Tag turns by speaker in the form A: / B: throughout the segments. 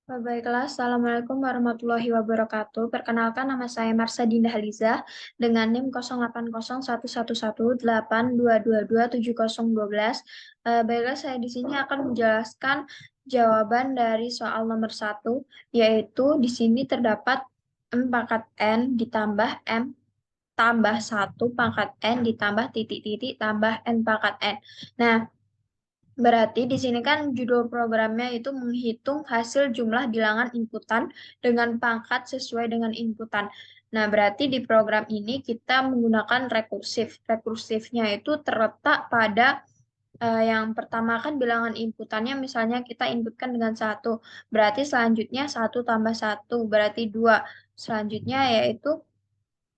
A: Baiklah, Assalamualaikum warahmatullahi wabarakatuh. Perkenalkan, nama saya Marsa Dinda Haliza dengan NIM 08011182227012. Baiklah, saya di sini akan menjelaskan jawaban dari soal nomor 1, yaitu di sini terdapat M pangkat N ditambah M tambah 1 pangkat N ditambah titik-titik tambah N pangkat N. Nah, berarti di sini kan judul programnya itu menghitung hasil jumlah bilangan inputan dengan pangkat sesuai dengan inputan. Nah, berarti di program ini kita menggunakan rekursif. Rekursifnya itu terletak pada yang pertama kan bilangan inputannya misalnya kita inputkan dengan 1. Berarti selanjutnya 1 tambah 1 berarti 2. Selanjutnya yaitu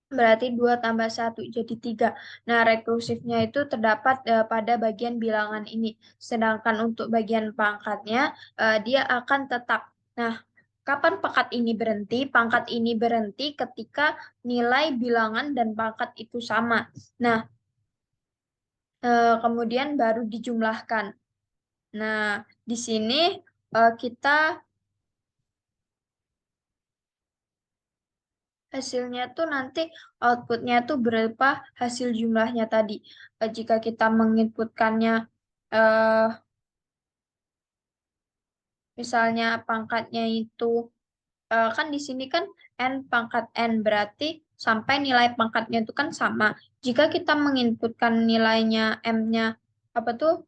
A: berarti 2 tambah 1 jadi 3. Nah, rekursifnya itu terdapat pada bagian bilangan ini. Sedangkan untuk bagian pangkatnya, dia akan tetap. Nah, kapan pangkat ini berhenti? Pangkat ini berhenti ketika nilai bilangan dan pangkat itu sama. Nah, kemudian baru dijumlahkan. Nah, di sini kita hasilnya tuh nanti outputnya tuh berupa hasil jumlahnya tadi. Jika kita menginputkannya eh, misalnya pangkatnya itu kan di sini kan n pangkat n berarti sampai nilai pangkatnya itu kan sama. Jika kita menginputkan nilainya m-nya apa tuh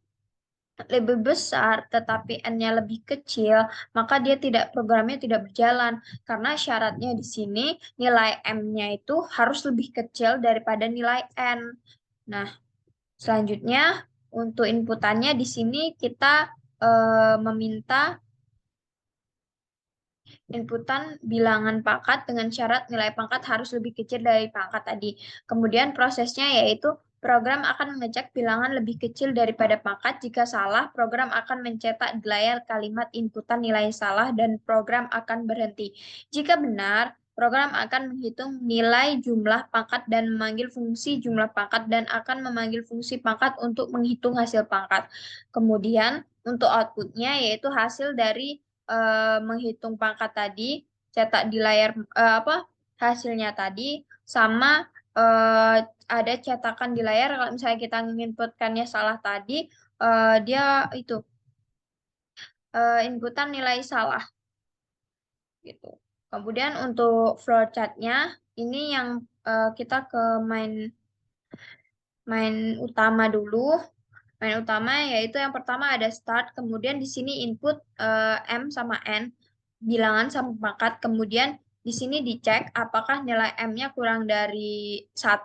A: lebih besar tetapi n-nya lebih kecil, maka dia tidak programnya tidak berjalan karena syaratnya di sini nilai m-nya itu harus lebih kecil daripada nilai n. Nah, selanjutnya untuk inputannya di sini kita meminta inputan bilangan pangkat dengan syarat nilai pangkat harus lebih kecil dari pangkat tadi. Kemudian prosesnya yaitu program akan mengecek bilangan lebih kecil daripada pangkat. Jika salah, program akan mencetak di layar kalimat inputan nilai salah dan program akan berhenti. Jika benar, program akan menghitung nilai jumlah pangkat dan memanggil fungsi jumlah pangkat dan akan memanggil fungsi pangkat untuk menghitung hasil pangkat. Kemudian untuk outputnya yaitu hasil dari menghitung pangkat tadi, cetak di layar apa hasilnya tadi sama ada cetakan di layar kalau misalnya kita menginputkannya salah tadi, dia itu inputan nilai salah gitu. Kemudian untuk flowchartnya ini yang kita ke main main utama dulu. Main utama yaitu yang pertama ada start, kemudian di sini input M sama N, bilangan sama pangkat, kemudian di sini dicek apakah nilai M-nya kurang dari 1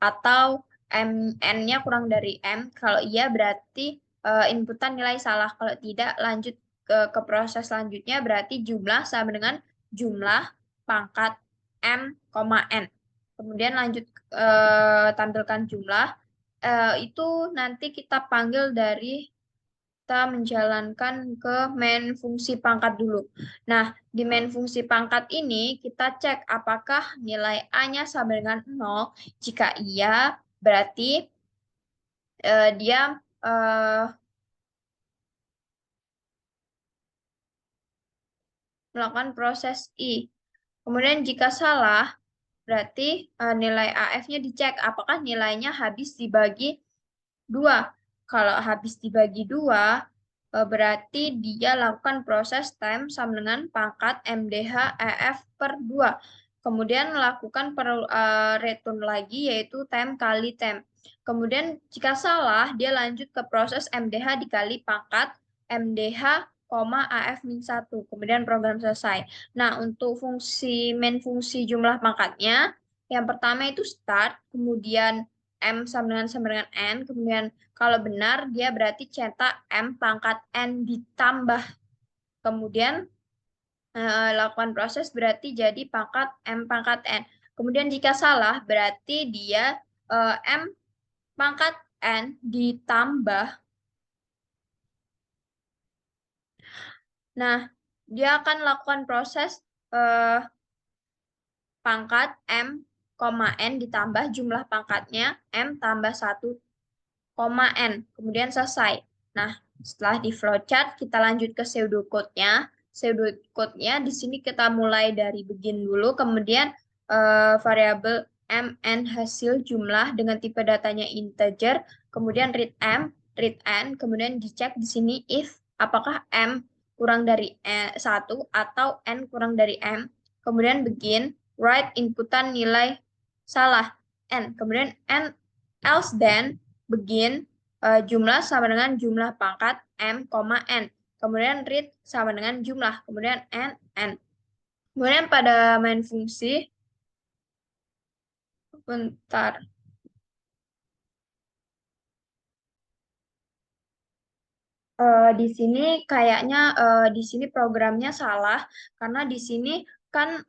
A: atau N-nya kurang dari M. Kalau iya berarti inputan nilai salah, kalau tidak lanjut ke proses selanjutnya berarti jumlah sama dengan jumlah pangkat M, N. Kemudian lanjut tampilkan jumlah itu nanti kita panggil dari kita menjalankan ke main fungsi pangkat dulu. Nah, di main fungsi pangkat ini kita cek apakah nilai A-nya sama dengan 0. Jika iya, berarti dia melakukan proses I. Kemudian jika salah, berarti nilai AF-nya dicek apakah nilainya habis dibagi 2. Kalau habis dibagi 2, berarti dia lakukan proses time sama dengan pangkat MDH EF per 2. Kemudian melakukan return lagi yaitu time kali time. Kemudian jika salah, dia lanjut ke proses MDH dikali pangkat MDH, AF min 1. Kemudian program selesai. Nah, untuk main fungsi jumlah pangkatnya, yang pertama itu start, kemudian M sama dengan N, kemudian kalau benar dia berarti cetak M pangkat N ditambah, kemudian lakukan proses berarti jadi pangkat M pangkat N. Kemudian jika salah berarti dia M pangkat N ditambah. Nah, dia akan lakukan proses pangkat M, N ditambah jumlah pangkatnya M tambah 1, N. Kemudian selesai. Nah, setelah di flowchart, kita lanjut ke pseudocode-nya. pseudocode-nya di sini kita mulai dari begin dulu, kemudian variabel m hasil jumlah dengan tipe datanya integer, kemudian read n, kemudian dicek di sini if apakah m kurang dari 1 atau n kurang dari m, kemudian begin write inputan nilai salah n, kemudian n else then begin jumlah sama dengan jumlah pangkat m, n. Kemudian read sama dengan jumlah. Kemudian n. Kemudian pada main fungsi, bentar. Di sini kayaknya di sini programnya salah karena di sini kan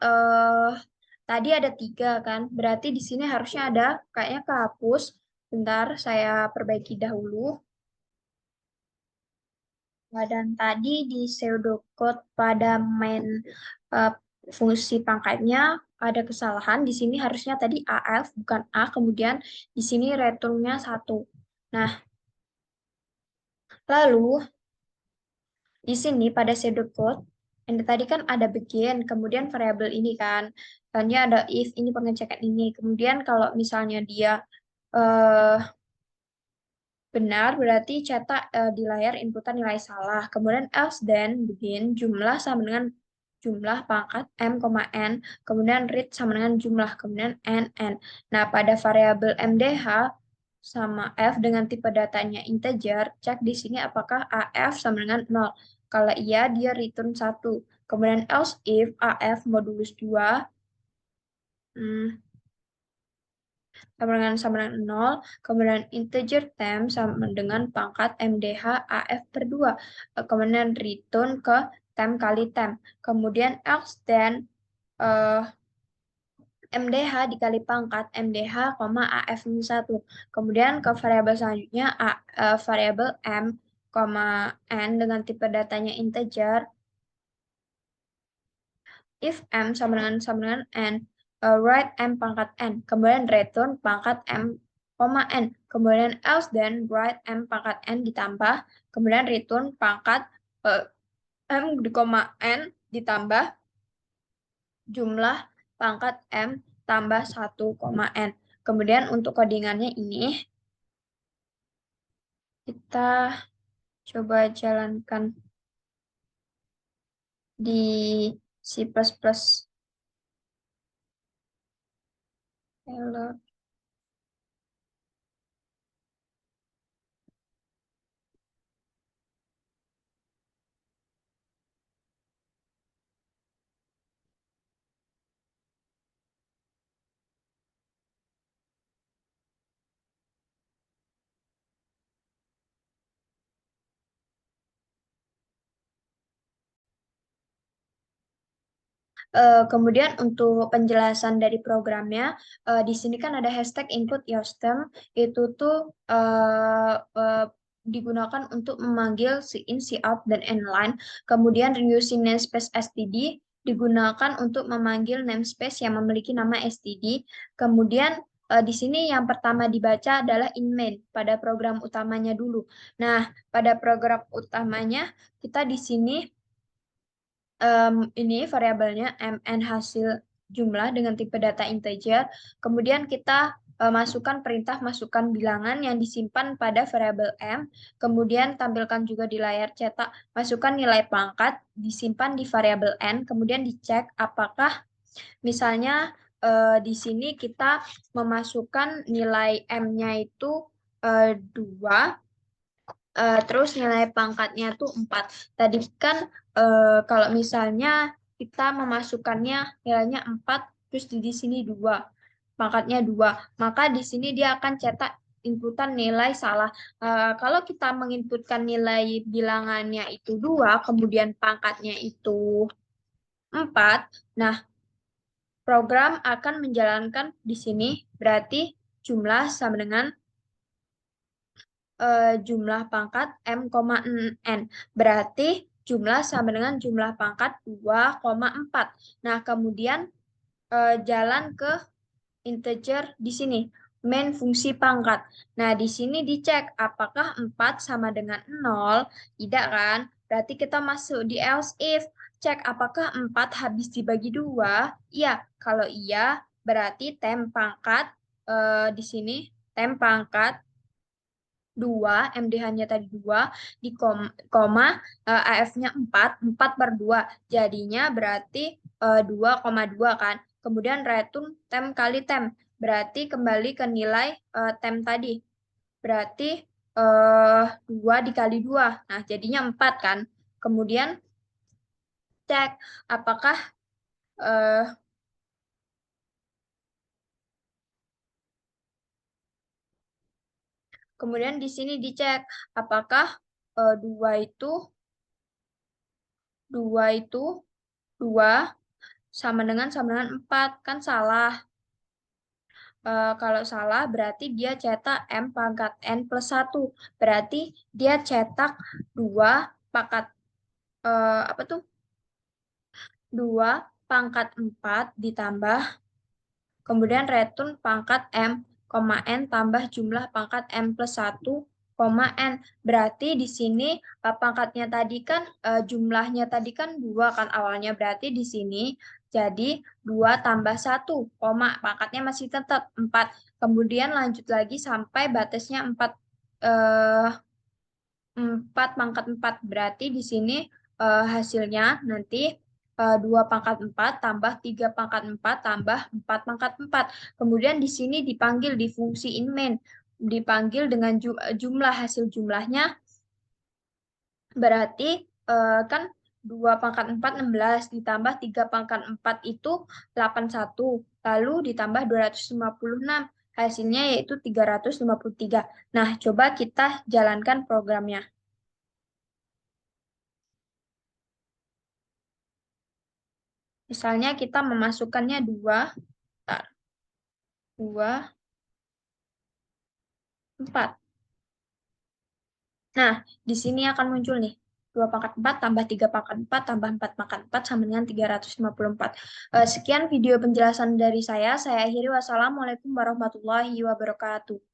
A: tadi ada 3 kan, berarti di sini harusnya ada kayaknya kehapus. Bentar, saya perbaiki dahulu. Dan tadi di pseudocode pada main eh, fungsi pangkatnya ada kesalahan. Di sini harusnya tadi AF bukan A, kemudian di sini returnnya 1. Nah, lalu di sini pada pseudocode yang tadi kan ada begin, kemudian variabel ini kan. Dan dia ada if ini pengecekan ini. Kemudian kalau misalnya dia eh, benar, berarti cetak di layar inputan nilai salah. Kemudian else then begin jumlah sama dengan jumlah pangkat m, n. Kemudian read sama dengan jumlah. Kemudian n. Nah, pada variabel mdh sama f dengan tipe datanya integer, cek di sini apakah af sama dengan 0. Kalau iya, dia return 1. Kemudian else if af modulus 2 sama dengan 0, kemudian integer temp sama dengan pangkat mdh af per 2, kemudian return ke temp kali temp, kemudian else then eh, mdh dikali pangkat mdh, af minus 1, kemudian ke variabel selanjutnya variabel m, n dengan tipe datanya integer, if m sama dengan n, write m pangkat n, kemudian return pangkat m, n, kemudian else then write m pangkat n ditambah, kemudian return pangkat m di koma n ditambah jumlah pangkat m tambah 1, n. Kemudian untuk codingannya ini kita coba jalankan di C++. Hello. Kemudian untuk penjelasan dari programnya, di sini kan ada hashtag include Yostem, itu tuh digunakan untuk memanggil si in, si out, dan inline. Kemudian reusing namespace std digunakan untuk memanggil namespace yang memiliki nama std. Kemudian di sini yang pertama dibaca adalah in main pada program utamanya dulu. Nah, pada program utamanya kita di sini ini variabelnya mn hasil jumlah dengan tipe data integer. Kemudian kita masukkan perintah masukkan bilangan yang disimpan pada variabel m. Kemudian tampilkan juga di layar cetak masukkan nilai pangkat disimpan di variabel n. Kemudian dicek apakah misalnya di sini kita memasukkan nilai m-nya itu 2, terus nilai pangkatnya tuh 4. Tadi kan kalau misalnya kita memasukkannya nilainya 4, terus di sini 2, pangkatnya 2, maka di sini dia akan cetak inputan nilai salah. Kalau kita menginputkan nilai bilangannya itu 2, kemudian pangkatnya itu 4, nah program akan menjalankan di sini berarti jumlah sama dengan jumlah pangkat m, n. Berarti jumlah sama dengan jumlah pangkat 2,4. Nah, kemudian jalan ke integer di sini, main fungsi pangkat. Nah, di sini dicek apakah 4 sama dengan 0, tidak kan? Berarti kita masuk di else if, cek apakah 4 habis dibagi 2? Iya, kalau iya berarti tem pangkat di sini tem pangkat 2, MDH-nya tadi 2, di koma AF-nya 4, 4 per 2. Jadinya berarti 2,2 kan. Kemudian return tem kali tem. Berarti kembali ke nilai tem tadi. Berarti 2 dikali 2. Nah, jadinya 4 kan. Kemudian cek apakah eh, kemudian di sini dicek apakah 2 itu 2 itu 2 sama dengan 4 kan salah. Kalau salah berarti dia cetak M pangkat N plus 1. Berarti dia cetak 2 pangkat apa tuh? 2 pangkat 4 ditambah kemudian return pangkat M, N tambah jumlah pangkat M plus 1, N. Berarti di sini pangkatnya tadi kan, jumlahnya tadi kan 2 kan awalnya. Berarti di sini jadi 2 tambah 1, pangkatnya masih tetap 4. Kemudian lanjut lagi sampai batasnya 4, 4 pangkat 4. Berarti di sini hasilnya nanti 2 pangkat 4 tambah 3 pangkat 4 tambah 4 pangkat 4. Kemudian di sini dipanggil di fungsi in main. Dipanggil dengan jumlah hasil jumlahnya. Berarti kan 2 pangkat 4 16 ditambah 3 pangkat 4 itu 81. Lalu ditambah 256. Hasilnya yaitu 353. Nah, coba kita jalankan programnya. Misalnya kita memasukkannya 2, 2, 4. Nah, di sini akan muncul nih. 2 pangkat 4 tambah 3 pangkat 4 tambah 4 pangkat 4 sama dengan 354. Sekian video penjelasan dari saya. Saya akhiri. Wassalamualaikum warahmatullahi wabarakatuh.